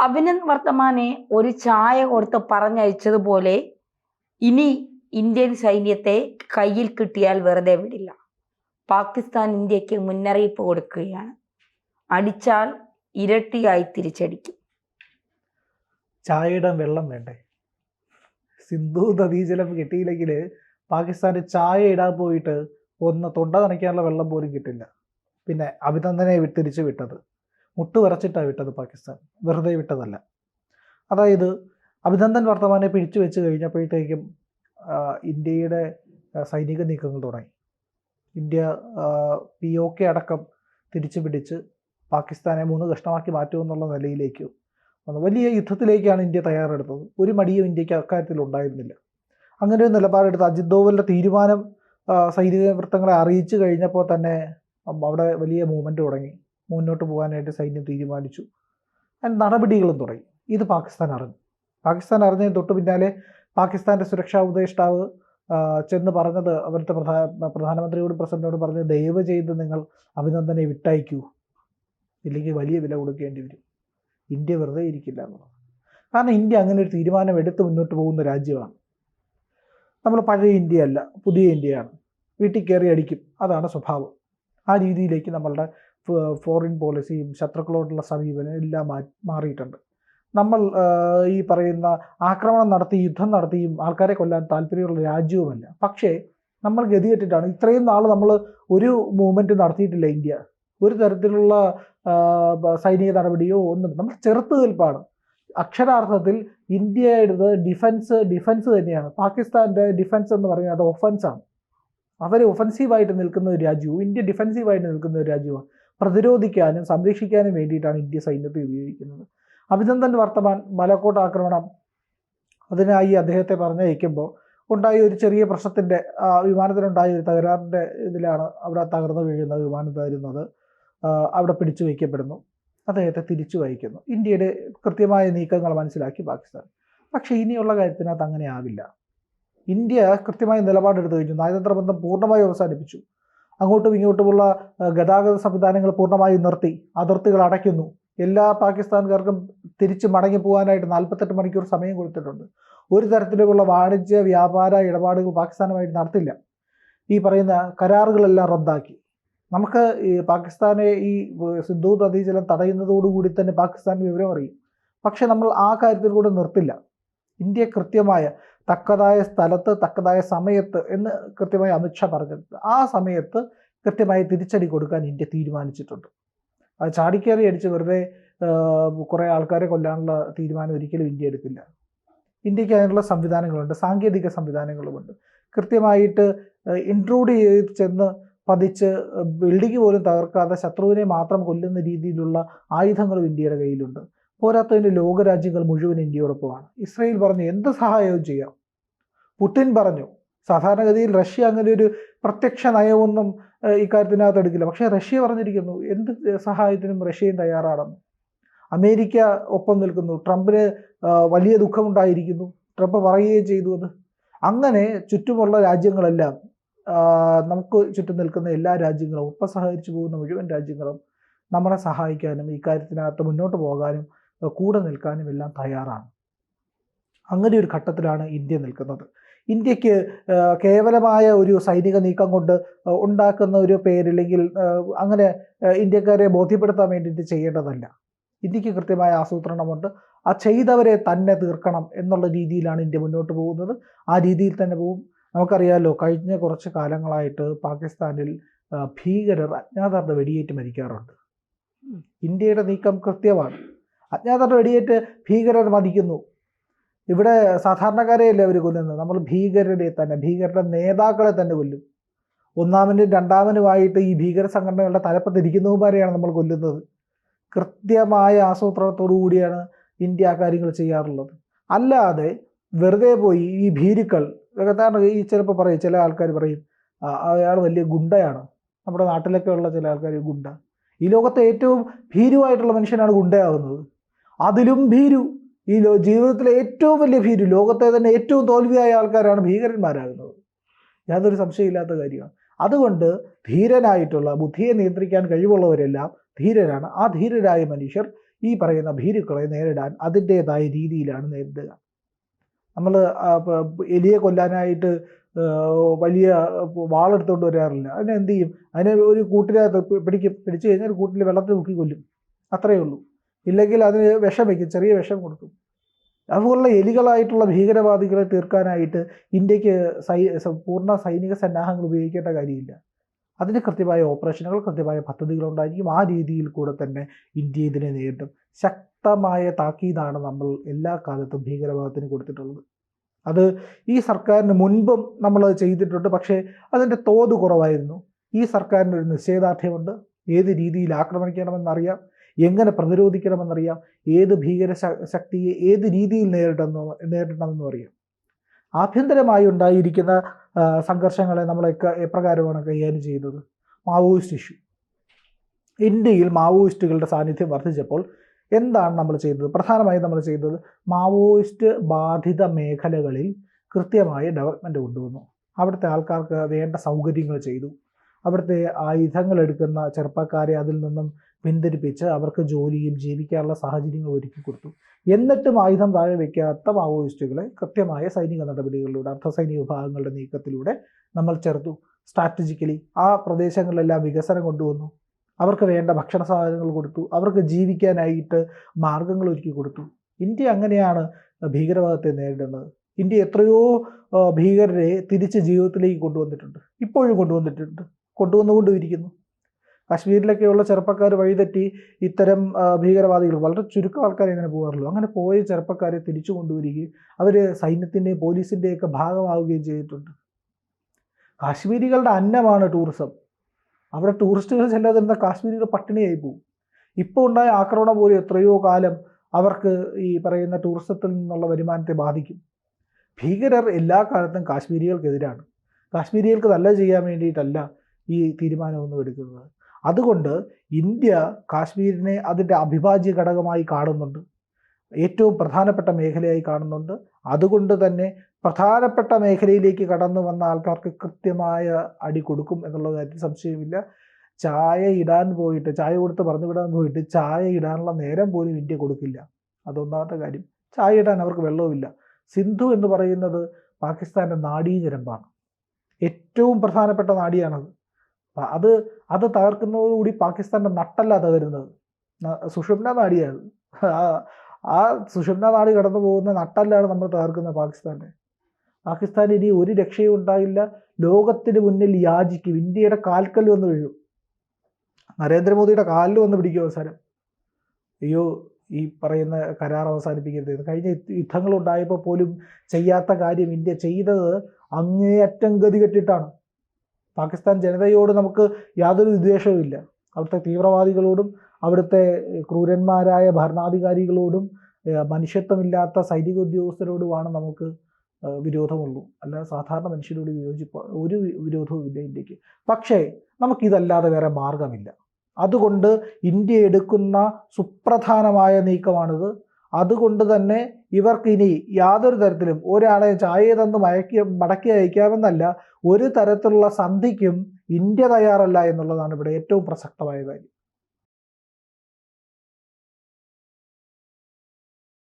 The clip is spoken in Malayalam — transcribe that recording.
അഭിനന്ദ് വർത്തമാനെ ഒരു ചായ കൊടുത്ത് പറഞ്ഞയച്ചതുപോലെ ഇനി ഇന്ത്യൻ സൈന്യത്തെ കയ്യിൽ കിട്ടിയാൽ വെറുതെ വിടില്ല. പാകിസ്ഥാൻ ഇന്ത്യക്ക് മുന്നറിയിപ്പ് കൊടുക്കുകയാണ്. അടിച്ചാൽ ഇരട്ടിയായി തിരിച്ചടിക്കും. ചായയുടെ വെള്ളം വേണ്ടേ? സിന്ധു നദീജലം കിട്ടിയില്ലെങ്കിൽ പാകിസ്ഥാന് ചായ ഇടാൻ പോയിട്ട് ഒന്ന് തൊണ്ട നനയ്ക്കാനുള്ള വെള്ളം പോലും കിട്ടില്ല. പിന്നെ അഭിനന്ദനെ തിരിച്ചു വിട്ടത് മുട്ട് വിറച്ചിട്ടാണ് വിട്ടത്. പാകിസ്ഥാൻ വെറുതെ വിട്ടതല്ല. അതായത് അഭിനന്ദൻ വർത്തമാനെ പിടിച്ചു വെച്ച് കഴിഞ്ഞപ്പോഴത്തേക്കും ഇന്ത്യയുടെ സൈനിക നീക്കങ്ങൾ തുടങ്ങി. ഇന്ത്യ POK അടക്കം തിരിച്ചു പിടിച്ച് പാകിസ്ഥാനെ 3 കഷ്ണമാക്കി മാറ്റുമെന്നുള്ള നിലയിലേക്ക് വലിയ യുദ്ധത്തിലേക്കാണ് ഇന്ത്യ തയ്യാറെടുത്തത്. ഒരു മടിയും ഇന്ത്യക്ക് അക്കാര്യത്തിൽ ഉണ്ടായിരുന്നില്ല. അങ്ങനെ ഒരു നിലപാടെടുത്ത് അജിത് ഡോവലിൻ്റെ തീരുമാനം സൈനിക വൃത്തങ്ങളെ അറിയിച്ചു കഴിഞ്ഞപ്പോൾ തന്നെ അവിടെ വലിയ മൂവ്മെൻറ്റ് തുടങ്ങി. മുന്നോട്ട് പോകാനായിട്ട് സൈന്യം തീരുമാനിച്ചു. നടപടികളും തുടങ്ങി. ഇത് പാകിസ്ഥാൻ അറിഞ്ഞു. പാകിസ്ഥാൻ അറിഞ്ഞതിന് തൊട്ട് പിന്നാലെ പാകിസ്ഥാൻ്റെ സുരക്ഷാ ഉപദേഷ്ടാവ് ചെന്ന് പറഞ്ഞത് അവിടുത്തെ പ്രധാനമന്ത്രിയോടും പ്രസിഡന്റിനോടും പറഞ്ഞത്, ദയവ് ചെയ്ത് നിങ്ങൾ അഭിനന്ദനെ വിട്ടയക്കൂ, ഇല്ലെങ്കിൽ വലിയ വില കൊടുക്കേണ്ടി വരും. ഇന്ത്യ വെറുതെ ഇരിക്കില്ല എന്നുള്ളത്. കാരണം ഇന്ത്യ അങ്ങനെ ഒരു തീരുമാനം എടുത്ത് മുന്നോട്ട് പോകുന്ന രാജ്യമാണ്. നമ്മൾ പഴയ ഇന്ത്യ അല്ല, പുതിയ ഇന്ത്യയാണ്. വീട്ടിൽ കയറി അടിക്കും, അതാണ് സ്വഭാവം. ആ രീതിയിലേക്ക് നമ്മളുടെ ഫോറിൻ പോളിസിയും ശത്രുക്കളോടുള്ള സമീപനം എല്ലാം മാറിയിട്ടുണ്ട്. നമ്മൾ ഈ പറയുന്ന ആക്രമണം നടത്തി യുദ്ധം നടത്തിയും ആൾക്കാരെ കൊല്ലാൻ താല്പര്യമുള്ള രാജ്യവുമല്ല. പക്ഷേ നമ്മൾ ഗതികെട്ടിട്ടാണ്. ഇത്രയും നാൾ നമ്മൾ ഒരു മൂവ്മെൻറ്റ് നടത്തിയിട്ടില്ല. ഇന്ത്യ ഒരു തരത്തിലുള്ള സൈനിക നടപടിയോ ഒന്നും. നമ്മൾ ചെറുത്തുനിൽപ്പാണ്. അക്ഷരാർത്ഥത്തിൽ ഇന്ത്യയുടെ ഡിഫൻസ് തന്നെയാണ്. പാകിസ്ഥാൻ്റെ ഡിഫൻസ് എന്ന് പറയുന്നത് അത് ഒഫൻസാണ്. അവർ ഒഫൻസീവായിട്ട് നിൽക്കുന്ന ഒരു രാജ്യവും ഇന്ത്യ ഡിഫൻസീവായിട്ട് നിൽക്കുന്ന ഒരു രാജ്യമാണ്. പ്രതിരോധിക്കാനും സംരക്ഷിക്കാനും വേണ്ടിയിട്ടാണ് ഇന്ത്യ സൈന്യത്തെ ഉപയോഗിക്കുന്നത്. അഭിനന്ദൻ വർത്തമാൻ ബാലാക്കോട്ട് ആക്രമണം അതിനായി അദ്ദേഹത്തെ പറഞ്ഞയക്കുമ്പോൾ ഉണ്ടായ ഒരു ചെറിയ പ്രശ്നത്തിൻ്റെ വിമാനത്തിനുണ്ടായ ഒരു തകരാറിൻ്റെ ഇതിലാണ് അവിടെ തകർന്നു വീഴുന്ന വിമാനത്തായിരുന്നത്. അവിടെ പിടിച്ചു വയ്ക്കപ്പെടുന്നു. അദ്ദേഹത്തെ തിരിച്ചു വഹിക്കുന്നു. ഇന്ത്യയുടെ കൃത്യമായ നീക്കങ്ങൾ മനസ്സിലാക്കി പാകിസ്ഥാൻ. പക്ഷേ ഇനിയുള്ള കാര്യത്തിനകത്ത് അങ്ങനെ ആവില്ല. ഇന്ത്യ കൃത്യമായ നിലപാടെടുത്തു കഴിഞ്ഞു. നയതന്ത്ര ബന്ധം പൂർണ്ണമായും അവസാനിപ്പിച്ചു. അങ്ങോട്ടും ഇങ്ങോട്ടുമുള്ള ഗതാഗത സംവിധാനങ്ങൾ പൂർണ്ണമായി നിർത്തി. അതിർത്തികൾ അടയ്ക്കുന്നു. എല്ലാ പാകിസ്ഥാൻകാർക്കും തിരിച്ച് മടങ്ങി പോകാനായിട്ട് 48 മണിക്കൂർ സമയം കൊടുത്തിട്ടുണ്ട്. ഒരു തരത്തിലുള്ള വാണിജ്യ വ്യാപാര ഇടപാടുകൾ പാകിസ്ഥാനുമായിട്ട് നടത്തില്ല. ഈ പറയുന്ന കരാറുകളെല്ലാം റദ്ദാക്കി. നമുക്ക് ഈ പാകിസ്ഥാനെ ഈ സിന്ധു നദീജലം തടയുന്നതോടുകൂടി തന്നെ പാകിസ്ഥാൻ വിവരം അറിയും. പക്ഷെ നമ്മൾ ആ കാര്യത്തിൽ കൂടെ നിർത്തില്ല. ഇന്ത്യ കൃത്യമായ തക്കതായ സ്ഥലത്ത് തക്കതായ സമയത്ത് എന്ന് കൃത്യമായി അമിത്ഷാ പറഞ്ഞിട്ടുണ്ട്. ആ സമയത്ത് കൃത്യമായി തിരിച്ചടി കൊടുക്കാൻ ഇന്ത്യ തീരുമാനിച്ചിട്ടുണ്ട്. അത് ചാടിക്കേറി അടിച്ച് വെറുതെ കുറേ ആൾക്കാരെ കൊല്ലാനുള്ള തീരുമാനം ഒരിക്കലും ഇന്ത്യ എടുക്കില്ല. ഇന്ത്യക്ക് അതിനുള്ള സംവിധാനങ്ങളുണ്ട്, സാങ്കേതിക സംവിധാനങ്ങളുമുണ്ട്. കൃത്യമായിട്ട് ഇൻട്രൂഡ് ചെയ്ത് ചെന്ന് പതിച്ച് ബിൽഡിംഗ് പോലും തകർക്കാതെ ശത്രുവിനെ മാത്രം കൊല്ലുന്ന രീതിയിലുള്ള ആയുധങ്ങളും ഇന്ത്യയുടെ കയ്യിലുണ്ട്. പോരാത്തതിന് ലോകരാജ്യങ്ങൾ മുഴുവൻ ഇന്ത്യയോടൊപ്പമാണ്. ഇസ്രയേൽ പറഞ്ഞു എന്ത് സഹായവും ചെയ്യാം. പുടിൻ പറഞ്ഞു. സാധാരണഗതിയിൽ റഷ്യ അങ്ങനെ ഒരു പ്രത്യക്ഷ നയമൊന്നും ഇക്കാര്യത്തിനകത്ത് എടുക്കില്ല. പക്ഷേ റഷ്യ പറഞ്ഞിരിക്കുന്നു എന്ത് സഹായത്തിനും റഷ്യയും തയ്യാറാണെന്ന്. അമേരിക്ക ഒപ്പം നിൽക്കുന്നു. ട്രംപിന് വലിയ ദുഃഖമുണ്ടായിരിക്കുന്നു. ട്രംപ് പറയുകയും ചെയ്തു അത്. അങ്ങനെ ചുറ്റുമുള്ള രാജ്യങ്ങളെല്ലാം നമുക്ക് ചുറ്റും നിൽക്കുന്ന എല്ലാ രാജ്യങ്ങളും ഒപ്പം സഹകരിച്ചു പോകുന്ന മുഴുവൻ രാജ്യങ്ങളും നമ്മളെ സഹായിക്കാനും ഈ കാര്യത്തിനകത്ത് മുന്നോട്ട് പോകാനും കൂടെ നിൽക്കാനും എല്ലാം തയ്യാറാണ്. അങ്ങനെ ഒരു ഘട്ടത്തിലാണ് ഇന്ത്യ നിൽക്കുന്നത്. ഇന്ത്യക്ക് കേവലമായ ഒരു സൈനിക നീക്കം കൊണ്ട് ഉണ്ടാക്കുന്ന ഒരു പേരില്ലെങ്കിൽ അങ്ങനെ ഇന്ത്യക്കാരെ ബോധ്യപ്പെടുത്താൻ വേണ്ടിയിട്ട് ചെയ്യേണ്ടതല്ല. ഇന്ത്യക്ക് കൃത്യമായ ആസൂത്രണമുണ്ട്. ആ ചെയ്തവരെ തന്നെ തീർക്കണം എന്നുള്ള രീതിയിലാണ് ഇന്ത്യ മുന്നോട്ട് പോകുന്നത്. ആ രീതിയിൽ തന്നെ പോകും. നമുക്കറിയാമല്ലോ, കഴിഞ്ഞ കുറച്ച് കാലങ്ങളായിട്ട് പാകിസ്ഥാനിൽ ഭീകരർ അജ്ഞാതരുടെ വെടിയേറ്റ് മരിക്കാറുണ്ട്. ഇന്ത്യയുടെ നീക്കം കൃത്യമാണ്. അജ്ഞാതരുടെ വെടിയേറ്റ് ഭീകരർ മരിക്കുന്നു. ഇവിടെ സാധാരണക്കാരെയല്ലേ അവർ കൊല്ലുന്നത്. നമ്മൾ ഭീകരരെ തന്നെ, ഭീകരരുടെ നേതാക്കളെ തന്നെ കൊല്ലും. ഒന്നാമനും രണ്ടാമനുമായിട്ട് ഈ ഭീകര സംഘടനകളുടെ തലപ്പത്തിരിക്കുന്നവന്മാരെയാണ് നമ്മൾ കൊല്ലുന്നത്. കൃത്യമായ ആസൂത്രണത്തോടു കൂടിയാണ് ഇന്ത്യ ആ കാര്യങ്ങൾ ചെയ്യാറുള്ളത്. അല്ലാതെ വെറുതെ പോയി ഈ ഭീരുക്കൾ, കാരണം ഈ ചിലപ്പോൾ പറയും, ചില ആൾക്കാർ പറയും അയാൾ വലിയ ഗുണ്ടയാണ്. നമ്മുടെ നാട്ടിലൊക്കെ ഉള്ള ചില ആൾക്കാർ ഗുണ്ട. ഈ ലോകത്തെ ഏറ്റവും ഭീരുവായിട്ടുള്ള മനുഷ്യനാണ് ഗുണ്ടയാവുന്നത്. അതിലും ഭീരു, ഈ ജീവിതത്തിലെ ഏറ്റവും വലിയ ഭീരു, ലോകത്തെ തന്നെ ഏറ്റവും തോൽവിയായ ആൾക്കാരാണ് ഭീകരന്മാരാകുന്നത്. യാതൊരു സംശയമില്ലാത്ത കാര്യമാണ്. അതുകൊണ്ട് ധീരനായിട്ടുള്ള, ബുദ്ധിയെ നിയന്ത്രിക്കാൻ കഴിവുള്ളവരെല്ലാം ധീരരാണ്. ആ ധീരരായ മനുഷ്യർ ഈ പറയുന്ന ഭീരുക്കളെ നേരിടാൻ അതിൻ്റേതായ രീതിയിലാണ് നേരിടുക. നമ്മൾ എലിയെ കൊല്ലാനായിട്ട് വലിയ വാളെടുത്തുകൊണ്ട് വരാറില്ല. അതിനെ എന്ത് ചെയ്യും? അതിനെ ഒരു കൂട്ടിനകത്ത് പിടിച്ചു കഴിഞ്ഞാൽ കൂട്ടിൽ വെള്ളത്തിൽ മുക്കി കൊല്ലും, അത്രയേ ഉള്ളൂ. ഇല്ലെങ്കിൽ അതിന് വിഷം വയ്ക്കും, ചെറിയ വിഷം കൊടുക്കും. അതുപോലുള്ള എലികളായിട്ടുള്ള ഭീകരവാദികളെ തീർക്കാനായിട്ട് ഇന്ത്യക്ക് പൂർണ്ണ സൈനിക സന്നാഹങ്ങൾ ഉപയോഗിക്കേണ്ട കാര്യമില്ല. അതിന് കൃത്യമായ ഓപ്പറേഷനുകൾ, കൃത്യമായ പദ്ധതികളുണ്ടായിരിക്കും. ആ രീതിയിൽ കൂടെ തന്നെ ഇന്ത്യ ഇതിനെ നേരിടും. ശക്തമായ താക്കീതാണ് നമ്മൾ എല്ലാ കാലത്തും ഭീകരവാദത്തിന് കൊടുത്തിട്ടുള്ളത്. അത് ഈ സർക്കാരിന് മുൻപും നമ്മൾ ചെയ്തിട്ടുണ്ട്. പക്ഷേ അതിൻ്റെ തോത് കുറവായിരുന്നു. ഈ സർക്കാരിന് ഒരു നിശ്ചയദാർഢ്യമുണ്ട്. ഏത് രീതിയിൽ ആക്രമിക്കണമെന്നറിയാം, എങ്ങനെ പ്രതിരോധിക്കണമെന്നറിയാം, ഏത് ഭീകര ശക്തിയെ ഏത് രീതിയിൽ നേരിടണമെന്നും അറിയാം. ആഭ്യന്തരമായി ഉണ്ടായിരിക്കുന്ന സംഘർഷങ്ങളെ നമ്മൾ എപ്രകാരമാണ് കൈകാര്യം ചെയ്യുന്നത്? Maoist issue. ഇന്ത്യയിൽ മാവോയിസ്റ്റുകളുടെ സാന്നിധ്യം വർദ്ധിച്ചപ്പോൾ എന്താണ് നമ്മൾ ചെയ്തത്? പ്രധാനമായും നമ്മൾ ചെയ്തത് മാവോയിസ്റ്റ് ബാധിത മേഖലകളിൽ കൃത്യമായ ഡെവലപ്മെൻറ്റ് കൊണ്ടുവന്നു. അവിടുത്തെ ആൾക്കാർക്ക് വേണ്ട സൗകര്യങ്ങൾ ചെയ്തു. അവിടുത്തെ ആയുധങ്ങൾ എടുക്കുന്ന ചെറുപ്പക്കാരെ അതിൽ നിന്നും പിന്തിരിപ്പിച്ച് അവർക്ക് ജോലിയും ജീവിക്കാനുള്ള സാഹചര്യങ്ങൾ ഒരുക്കി കൊടുത്തു. എന്നിട്ടും ആയുധം താഴെ വയ്ക്കാത്ത മാവോയിസ്റ്റുകളെ കൃത്യമായ സൈനിക നടപടികളിലൂടെ, അർദ്ധസൈനിക വിഭാഗങ്ങളുടെ നീക്കത്തിലൂടെ നമ്മൾ ചെറുത്തു. സ്ട്രാറ്റജിക്കലി ആ പ്രദേശങ്ങളിലെല്ലാം വികസനം കൊണ്ടുവന്നു. അവർക്ക് വേണ്ട ഭക്ഷണ സാധനങ്ങൾ കൊടുത്തു. അവർക്ക് ജീവിക്കാനായിട്ട് മാർഗങ്ങൾ ഒരുക്കി കൊടുത്തു. ഇന്ത്യ അങ്ങനെയാണ് ഭീകരവാദത്തെ നേരിടുന്നത്. ഇന്ത്യ എത്രയോ ഭീകരരെ തിരിച്ച് ജീവിതത്തിലേക്ക് കൊണ്ടുവന്നിട്ടുണ്ട്, ഇപ്പോഴും കൊണ്ടുവന്നുകൊണ്ടിരിക്കുന്നു. കാശ്മീരിലൊക്കെയുള്ള ചെറുപ്പക്കാർ വഴിതെറ്റി ഇത്തരം ഭീകരവാദികൾ, വളരെ ചുരുക്കം ആൾക്കാർ അങ്ങനെ പോകാറുള്ളൂ, അങ്ങനെ പോയ ചെറുപ്പക്കാരെ തിരിച്ചു കൊണ്ടുവരികയും അവർ സൈന്യത്തിൻ്റെയും പോലീസിൻ്റെയൊക്കെ ഭാഗമാവുകയും ചെയ്തിട്ടുണ്ട്. കാശ്മീരികളുടെ അന്നമാണ് ടൂറിസം. അവിടെ ടൂറിസ്റ്റുകൾ ചെല്ലാതിരുന്ന കാശ്മീരികൾ പട്ടിണിയായി പോകും. ഇപ്പോൾ ഉണ്ടായ ആക്രമണം പോലും എത്രയോ കാലം അവർക്ക് ഈ പറയുന്ന ടൂറിസത്തിൽ നിന്നുള്ള വരുമാനത്തെ ബാധിക്കും. ഭീകരർ എല്ലാ കാലത്തും കാശ്മീരികൾക്കെതിരാണ്. കാശ്മീരികൾക്ക് നല്ലത് ചെയ്യാൻ വേണ്ടിയിട്ടല്ല ഈ തീരുമാനമൊന്നും എടുക്കുന്നത്. അതുകൊണ്ട് ഇന്ത്യ കാശ്മീരിനെ അതിൻ്റെ അവിഭാജ്യ ഘടകമായി കാണുന്നുണ്ട്, ഏറ്റവും പ്രധാനപ്പെട്ട മേഖലയായി കാണുന്നുണ്ട്. അതുകൊണ്ട് തന്നെ പ്രധാനപ്പെട്ട മേഖലയിലേക്ക് കടന്നു വന്ന ആൾക്കാർക്ക് കൃത്യമായ അടി കൊടുക്കും എന്നുള്ള കാര്യത്തിൽ സംശയമില്ല. ചായ കൊടുത്ത് പറഞ്ഞു വിടാൻ പോയിട്ട് ചായ ഇടാനുള്ള നേരം പോലും ഇന്ത്യ കൊടുക്കില്ല. അതൊന്നാമത്തെ കാര്യം. ചായ ഇടാൻ അവർക്ക് വെള്ളവുമില്ല. സിന്ധു എന്ന് പറയുന്നത് പാകിസ്ഥാൻ്റെ നാഡീഞരമ്പാണ്, ഏറ്റവും പ്രധാനപ്പെട്ട നാഡിയാണത്. അത് തകർക്കുന്നതോടുകൂടി പാകിസ്ഥാൻ്റെ നട്ടല്ല തകരുന്നത്, സുഷുമ്ന നാഡിയാണ്. ആ സുഷുമ്ന നാഡി കടന്നു പോകുന്ന നട്ടല്ലാണ് നമ്മൾ തകർക്കുന്നത് പാകിസ്ഥാൻ ഇനി ഒരു രക്ഷയും ഉണ്ടായില്ല. ലോകത്തിന് മുന്നിൽ യാചിക്കും. ഇന്ത്യയുടെ കാൽക്കൽ വന്ന് വീഴും, നരേന്ദ്രമോദിയുടെ കാലിൽ വന്ന് പിടിക്കും അവസാനം. അയ്യോ, ഈ പറയുന്ന കരാർ അവസാനിപ്പിക്കരുത്. കഴിഞ്ഞ യുദ്ധങ്ങളുണ്ടായപ്പോൾ പോലും ചെയ്യാത്ത കാര്യം ഇന്ത്യ ചെയ്തത് അങ്ങേയറ്റം ഗതികെട്ടിട്ടാണ്. പാകിസ്ഥാൻ ജനതയോട് നമുക്ക് യാതൊരു വിദ്വേഷവുമില്ല. അവിടുത്തെ തീവ്രവാദികളോടും അവിടുത്തെ ക്രൂരന്മാരായ ഭരണാധികാരികളോടും മനുഷ്യത്വമില്ലാത്ത സൈനിക ഉദ്യോഗസ്ഥരോടുമാണ് നമുക്ക് വിരോധമുള്ളൂ. അല്ലാതെ സാധാരണ മനുഷ്യരോട് ഒരു വിരോധവുമില്ല ഇന്ത്യക്ക്. പക്ഷേ നമുക്കിതല്ലാതെ വേറെ മാർഗമില്ല. അതുകൊണ്ട് ഇന്ത്യ എടുക്കുന്ന സുപ്രധാനമായ നീക്കമാണിത്. അതുകൊണ്ട് തന്നെ ഇവർക്കിനി യാതൊരു തരത്തിലും ഒരാളെ ചായ തന്ന് മടക്കി അയക്കാമെന്നല്ല, ഒരു തരത്തിലുള്ള സന്ധിക്കും ഇന്ത്യ തയ്യാറല്ല എന്നുള്ളതാണ് ഇവിടെ ഏറ്റവും പ്രസക്തമായ കാര്യം.